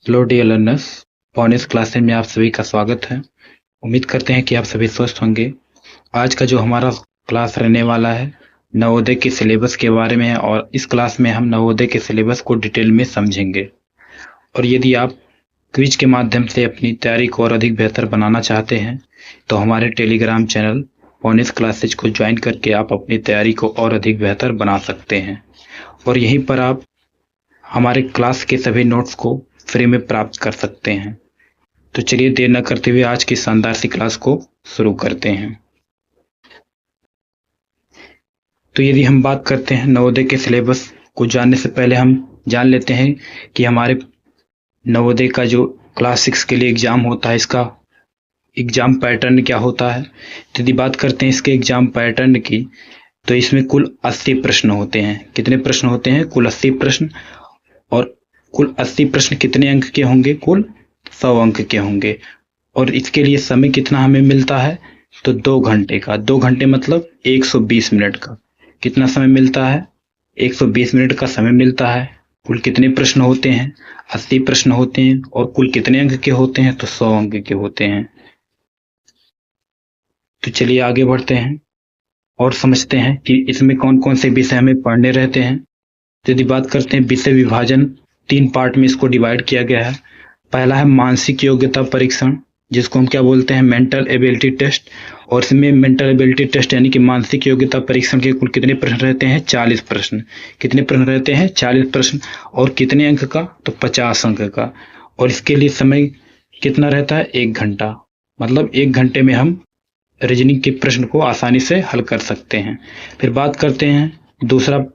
Hello dear learners, पॉनिस classes में आप सभी का स्वागत है। उम्मीद करते हैं कि आप सभी स्वस्थ होंगे। आज का जो हमारा क्लास रहने वाला है नवोदय के सिलेबस के बारे में है और इस क्लास में हम नवोदय के सिलेबस को डिटेल में समझेंगे। और यदि आप क्विज के माध्यम से अपनी तैयारी को और अधिक बेहतर बनाना चाहते हैं तो हमारे टेलीग्राम चैनल पॉनिस क्लासेज को ज्वाइन करके आप अपनी तैयारी को और अधिक बेहतर बना सकते हैं और यहीं पर आप हमारे क्लास के सभी नोट्स को फ्री में प्राप्त कर सकते हैं। तो चलिए देर न करते हुए आज की शानदार सी क्लास को शुरू करते हैं। तो यदि हम बात करते हैं नवोदय के सिलेबस को जानने से पहले हम जान लेते हैं कि हमारे नवोदय का जो क्लास 6 के लिए एग्जाम होता है इसका एग्जाम पैटर्न क्या होता है। तो यदि बात करते हैं इसके एग्जाम पैटर्न की तो इसमें कुल 80 प्रश्न होते हैं। कितने प्रश्न होते हैं? कुल 80 प्रश्न। और कुल 80 प्रश्न कितने अंक के होंगे? कुल 100 अंक के होंगे। और इसके लिए समय कितना हमें मिलता है? तो 2 घंटे का। 2 घंटे मतलब 120 मिनट का। कितना समय मिलता है? 120 मिनट का समय मिलता है। कुल कितने प्रश्न होते हैं? 80 प्रश्न होते हैं। और कुल कितने अंक के होते हैं? तो 100 अंक के होते हैं। तो चलिए आगे बढ़ते हैं और समझते हैं कि इसमें कौन कौन से विषय हमें पढ़ने रहते हैं। तो यदि बात करते हैं विषय विभाजन, 3 पार्ट में इसको डिवाइड किया गया है। पहला है मानसिक योग्यता परीक्षण, जिसको हम क्या बोलते हैं? Mental ability test. और इसमें मेंटल एबिलिटी टेस्ट यानी कि मानसिक योग्यता परीक्षण के कुल कितने प्रश्न रहते हैं? 40 प्रश्न। कितने प्रश्न रहते हैं? 40 प्रश्न। और कितने अंक का? तो 50 अंक का। और इसके लिए समय कितना रहता है? 1 घंटा। मतलब 1 घंटे में हम रीजनिंग के प्रश्न को आसानी से हल कर सकते हैं। फिर बात करते हैं दूसरा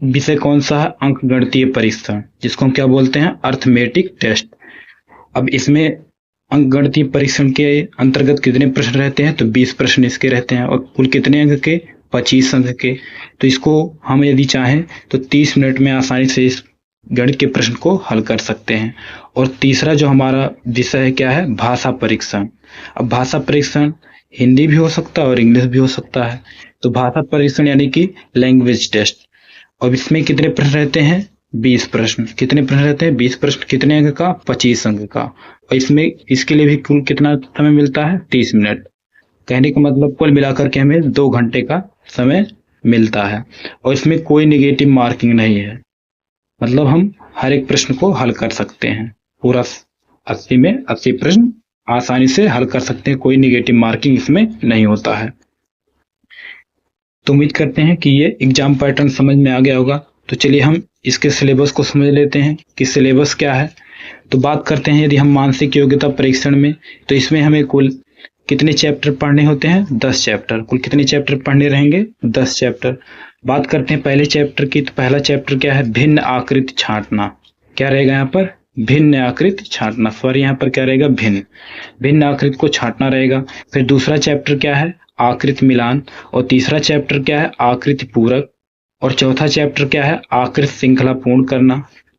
विषय कौन सा है? अंकगणितीय परीक्षण, जिसको हम क्या बोलते हैं? Arithmetic test. अब इसमें अंकगणितीय परीक्षण के अंतर्गत कितने प्रश्न रहते हैं? तो 20 प्रश्न इसके रहते हैं। और कुल कितने अंक के? 25 अंक के। तो इसको हम यदि चाहें तो 30 मिनट में आसानी से इस गणित के प्रश्न को हल कर सकते हैं। और तीसरा जो हमारा विषय है क्या है? भाषा परीक्षण। अब भाषा परीक्षण हिंदी भी हो सकता है और इंग्लिश भी हो सकता है। तो भाषा परीक्षण यानी कि लैंग्वेज टेस्ट। और इसमें कितने प्रश्न रहते हैं? 20 प्रश्न। कितने प्रश्न रहते हैं? 20 प्रश्न। कितने अंक का? 25 अंक का। और इसमें इसके लिए भी कुल कितना समय मिलता है? 30 मिनट। कहने का मतलब कुल मिलाकर के हमें 2 घंटे का समय मिलता है। और इसमें कोई निगेटिव मार्किंग नहीं है। मतलब हम हर एक प्रश्न को हल कर सकते हैं। पूरा 80 में 80 प्रश्न आसानी से हल कर सकते हैं। कोई निगेटिव मार्किंग इसमें नहीं होता है। तो उम्मीद करते हैं कि ये एग्जाम पैटर्न समझ में आ गया होगा। तो चलिए हम इसके सिलेबस को समझ लेते हैं कि सिलेबस क्या है। तो बात करते हैं यदि हम मानसिक योग्यता परीक्षण में, तो इसमें हमें कुल कितने चैप्टर पढ़ने होते हैं? 10 चैप्टर। कुल कितने चैप्टर पढ़ने रहेंगे? 10 चैप्टर। बात करते हैं पहले चैप्टर की। तो पहला चैप्टर क्या है? भिन्न आकृति छांटना। क्या रहेगा यहाँ पर? भिन्न आकृति छांटना। सॉरी, यहाँ पर क्या रहेगा? भिन्न आकृति को छांटना रहेगा। फिर दूसरा चैप्टर क्या है? आकृति मिलान। और तीसरा चैप्टर क्या है? आकृति पूरक। और चौथा चैप्टर क्या है? आकृति श्रृंखला पूर्ण करना।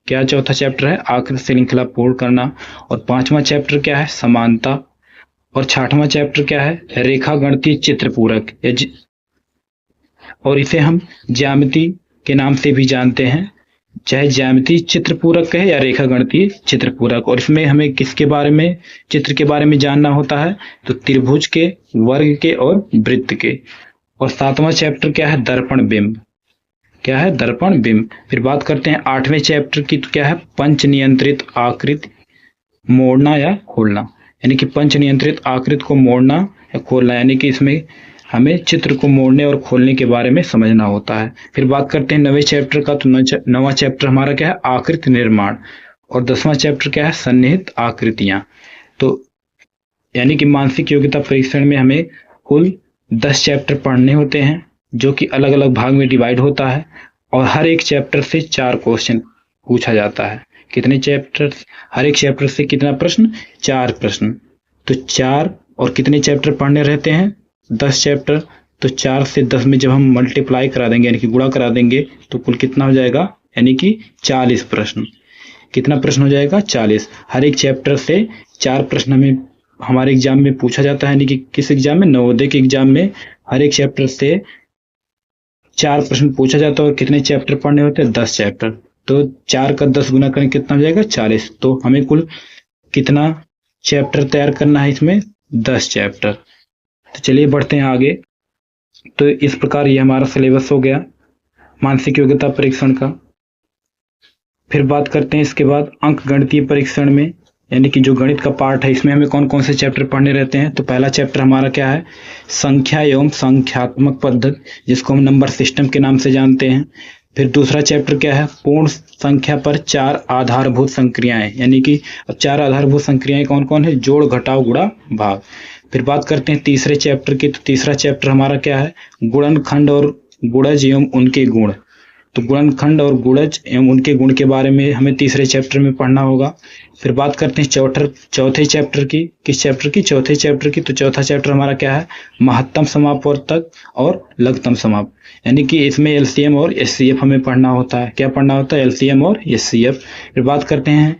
क्या चौथा चैप्टर है? आकृति श्रृंखला पूर्ण करना। और 5वां चैप्टर क्या है? समानता। और 6वां चैप्टर क्या है? रेखा गणितीय चित्र पूरक। और इसे हम ज्यामिति के नाम से भी जानते हैं, चाहे ज्यामिति चित्र पूरक कहे या रेखा गणितीय चित्र पूरक। और इसमें हमें किसके बारे में, चित्र के बारे में जानना होता है? तो त्रिभुज के, वर्ग के और वृत्त के। और 7वां चैप्टर क्या है? दर्पण बिंब। क्या है? दर्पण बिंब। फिर बात करते हैं 8वें चैप्टर की। तो क्या है? पंच नियंत्रित आकृति मोड़ना या खोलना। यानी कि पंच नियंत्रित आकृति को मोड़ना या खोलना, यानी कि इसमें हमें चित्र को मोड़ने और खोलने के बारे में समझना होता है। फिर बात करते हैं 9वें चैप्टर का। तो 9वां चैप्टर हमारा क्या है? आकृति निर्माण। और 10वां चैप्टर क्या है? सन्निहित आकृतियां। तो यानी कि मानसिक योग्यता परीक्षण में हमें कुल 10 चैप्टर पढ़ने होते हैं, जो कि अलग अलग भाग में डिवाइड होता है। और हर एक चैप्टर से 4 क्वेश्चन पूछा जाता है। कितने चैप्टर? हर एक चैप्टर से कितना प्रश्न? 4 प्रश्न। तो 4 और कितने चैप्टर पढ़ने रहते हैं? 10 चैप्टर। तो 4 से 10 में जब हम मल्टीप्लाई करा देंगे यानी कि गुणा करा देंगे तो कुल कितना हो जाएगा? यानी कि 40 प्रश्न। कितना प्रश्न हो जाएगा? 40। हर एक चैप्टर से 4 प्रश्न हमें हमारे एग्जाम में पूछा जाता है। यानी कि किस एग्जाम में? नवोदय के एग्जाम में हर एक चैप्टर से 4 प्रश्न पूछा जाता है। और कितने चैप्टर पढ़ने होते हैं? 10 चैप्टर। तो 4 का 10 गुना करें कितना हो जाएगा 40। तो हमें कुल कितना चैप्टर तैयार करना है इसमें 10 चैप्टर। तो चलिए बढ़ते हैं आगे। तो इस प्रकार ये हमारा सिलेबस हो गया मानसिक योग्यता परीक्षण का। फिर बात करते हैं इसके बाद अंक गणितीय परीक्षण में, यानी कि जो गणित का पार्ट है इसमें हमें कौन कौन से चैप्टर पढ़ने रहते हैं। तो पहला चैप्टर हमारा क्या है, संख्या एवं संख्यात्मक पद्धति, जिसको हम नंबर सिस्टम के नाम से जानते हैं। फिर दूसरा चैप्टर क्या है, पूर्ण संख्या पर 4 आधारभूत संक्रियाएं, यानी कि अब 4 आधारभूत संक्रियाएं कौन कौन है, जोड़ घटाव गुणा भाग। फिर बात करते हैं तीसरे चैप्टर की। तो तीसरा चैप्टर हमारा क्या है, गुणनखंड और गुणज एवं उनके गुण। तो गुणनखंड और गुणज एवं उनके गुण के बारे में हमें तीसरे चैप्टर में पढ़ना होगा। फिर बात करते हैं चौथे चैप्टर की। किस चैप्टर की, चौथे चैप्टर की। तो चौथा चैप्टर हमारा क्या है, महत्तम समापवर्तक और लघुत्तम समाप, यानी कि इसमें एलसीएम और एचसीएफ हमें पढ़ना होता है। क्या पढ़ना होता है, एलसीएम और एचसीएफ। फिर बात करते हैं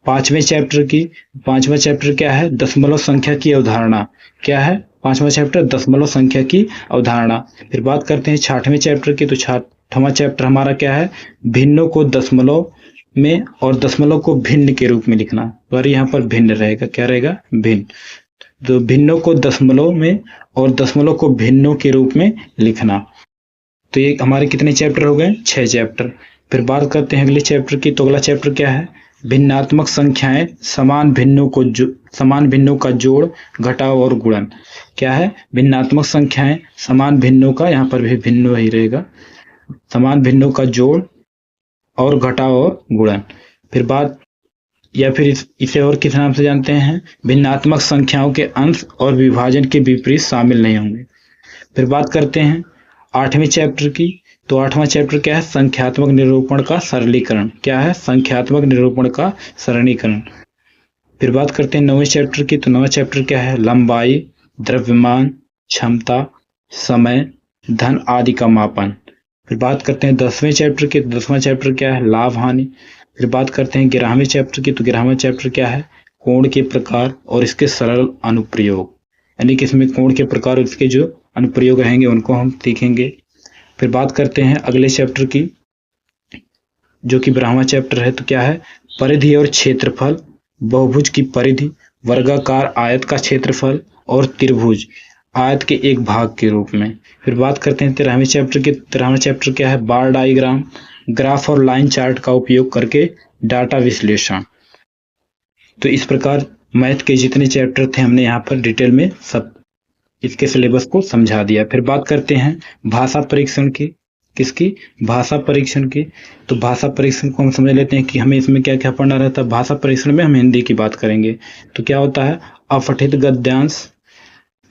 पांचवें चैप्टर की। पांचवा चैप्टर क्या है, दशमलव संख्या की अवधारणा। क्या है पांचवा चैप्टर, दशमलव संख्या की अवधारणा। फिर बात करते हैं छठवें चैप्टर की। तो छठवां चैप्टर हमारा क्या है, भिन्नों को दशमलव में और दशमलव को भिन्न के रूप में लिखना। पर यहाँ पर भिन्न रहेगा, क्या रहेगा, भिन्न। तो भिन्नों को दशमलव में और दशमलव को भिन्नों के रूप में लिखना। तो ये हमारे कितने चैप्टर हो गए, 6 चैप्टर। फिर बात करते हैं अगले चैप्टर की। तो अगला चैप्टर क्या है, भिन्नात्मक संख्याएं समान भिन्नों का जोड़ घटाव और गुणन। क्या है, भिन्नात्मक संख्याएं समान भिन्नों का, यहाँ पर भी भिन्न ही रहेगा, समान भिन्नों का जोड़ और घटाव और गुणन। फिर बात, या फिर इसे और किस नाम से जानते हैं, भिन्नात्मक संख्याओं के अंश और विभाजन के विपरीत शामिल नहीं होंगे। फिर बात करते हैं 8वें चैप्टर की। तो 8वां चैप्टर क्या है, संख्यात्मक निरूपण का सरलीकरण। क्या है, संख्यात्मक निरूपण का सरलीकरण। फिर बात करते हैं 9वें चैप्टर की। तो 9वां चैप्टर क्या है, लंबाई, द्रव्यमान, क्षमता, समय, धन आदि का मापन। फिर बात करते हैं 10वें चैप्टर की। 10वां चैप्टर क्या है, लाभ हानि। फिर बात करते हैं 11वें चैप्टर की। तो 11वां चैप्टर क्या है, कोण के प्रकार और इसके सरल अनुप्रयोग, यानी कि इसमें कोण के प्रकार और इसके जो अनुप्रयोग रहेंगे उनको हम सीखेंगे। फिर बात करते हैं अगले चैप्टर की, जो कि 12वां चैप्टर है। तो क्या है, परिधि और क्षेत्रफल, बहुभुज की परिधि, वर्गाकार आयत का क्षेत्रफल और त्रिभुज आयत के एक भाग के रूप में। फिर बात करते हैं 13वें चैप्टर की। 13वां चैप्टर क्या है, बार डायग्राम, ग्राफ और लाइन चार्ट का उपयोग करके डाटा विश्लेषण। तो इस प्रकार मैथ के जितने चैप्टर थे हमने यहाँ पर डिटेल में सब इसके सिलेबस को समझा दिया। फिर बात करते हैं भाषा परीक्षण की। किसकी, भाषा परीक्षण की। तो भाषा परीक्षण को हम समझ लेते हैं कि हमें इसमें क्या क्या पढ़ना रहता है। भाषा परीक्षण में हम हिंदी की बात करेंगे। तो क्या होता है, अपठित गद्यांश।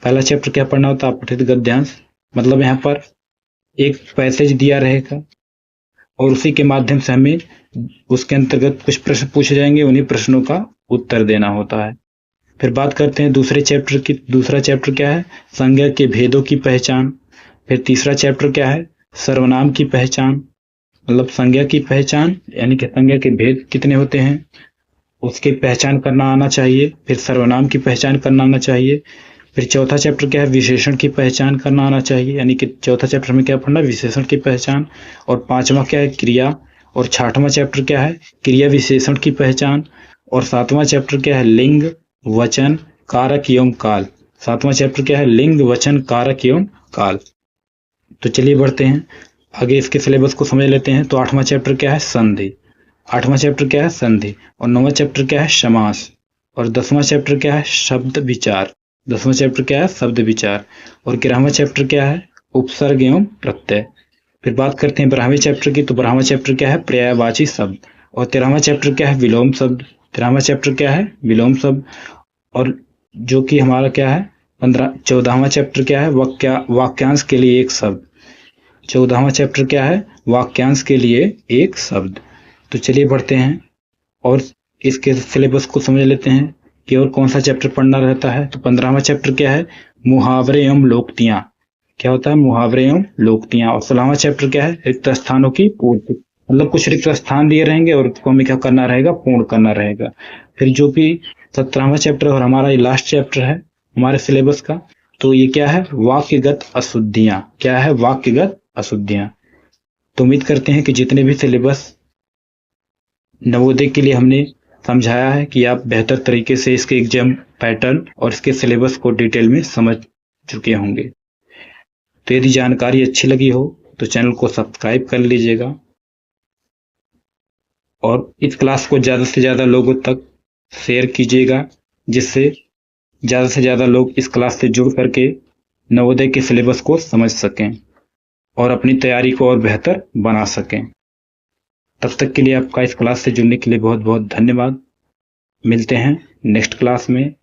पहला चैप्टर क्या पढ़ना होता है, अपठित गद्यांश। मतलब यहाँ पर एक पैसेज दिया रहेगा और उसी के माध्यम से हमें उसके अंतर्गत कुछ प्रश्न पूछे जाएंगे, उन्हीं प्रश्नों का उत्तर देना होता है। फिर बात करते हैं दूसरे चैप्टर की। दूसरा चैप्टर क्या है, संज्ञा के भेदों की पहचान। फिर तीसरा चैप्टर क्या है, सर्वनाम की पहचान, मतलब संज्ञा की पहचान, यानी कि संज्ञा के भेद कितने होते हैं उसकी पहचान करना आना चाहिए। फिर सर्वनाम की पहचान करना आना चाहिए। फिर चौथा चैप्टर क्या है, विशेषण की पहचान करना आना चाहिए, यानी कि चौथा चैप्टर में क्या पढ़ना, विशेषण की पहचान। और 5वां क्या है, क्रिया। और 6वां चैप्टर क्या है, क्रिया विशेषण की पहचान। और 7वां चैप्टर क्या है, लिंग, वचन, कारक एवं काल। 7वां चैप्टर क्या है, लिंग, वचन, कारक एवं काल। तो चलिए बढ़ते हैं आगे, इसके सिलेबस को समझ लेते हैं। तो 8वां चैप्टर क्या है, संधि। 8वां चैप्टर क्या है, संधि। और 9वां चैप्टर क्या है, समास। और 10वां चैप्टर क्या है, शब्द विचार। 10वां चैप्टर क्या है, शब्द विचार। और 11वां चैप्टर क्या है, उपसर्ग एवं प्रत्यय। फिर बात करते हैं 12वें चैप्टर की। तो 12वां चैप्टर क्या है, पर्यायवाची शब्द। और 13वां चैप्टर क्या है, विलोम शब्द। 13वां चैप्टर क्या है, विलोम शब्द। और जो कि हमारा क्या है, 14वां चैप्टर क्या है, वाक्यांश के लिए एक शब्द। 14वां चैप्टर क्या है, वाक्यांश के लिए एक शब्द। तो चलिए बढ़ते हैं और इसके सिलेबस को समझ लेते हैं कि और कौन सा चैप्टर पढ़ना रहता है। तो 15वां चैप्टर क्या है, मुहावरे एवं लोकोक्तियां। क्या होता है, मुहावरे एवं लोकोक्तियां। और 16वां चैप्टर क्या है, रिक्त स्थानों की पूर्ति, मतलब कुछ रिक्त स्थान दिए रहेंगे और उसको हमें क्या करना रहेगा, पूर्ण करना रहेगा। फिर जो कि 17वां चैप्टर और हमारा ये लास्ट चैप्टर है हमारे सिलेबस का, तो ये क्या है, वाक्यगत अशुद्धियां। क्या है, वाक्यगत अशुद्धियां। तो उम्मीद करते हैं कि जितने भी सिलेबस नवोदय के लिए हमने समझाया है कि आप बेहतर तरीके से इसके एग्जाम पैटर्न और इसके सिलेबस को डिटेल में समझ चुके होंगे। तो यदि जानकारी अच्छी लगी हो तो चैनल को सब्सक्राइब कर लीजिएगा और इस क्लास को ज़्यादा से ज़्यादा लोगों तक शेयर कीजिएगा, जिससे ज़्यादा से ज़्यादा लोग इस क्लास से जुड़ करके नवोदय के सिलेबस को समझ सकें और अपनी तैयारी को और बेहतर बना सकें। तब तक के लिए आपका इस क्लास से जुड़ने के लिए बहुत बहुत धन्यवाद। मिलते हैं नेक्स्ट क्लास में।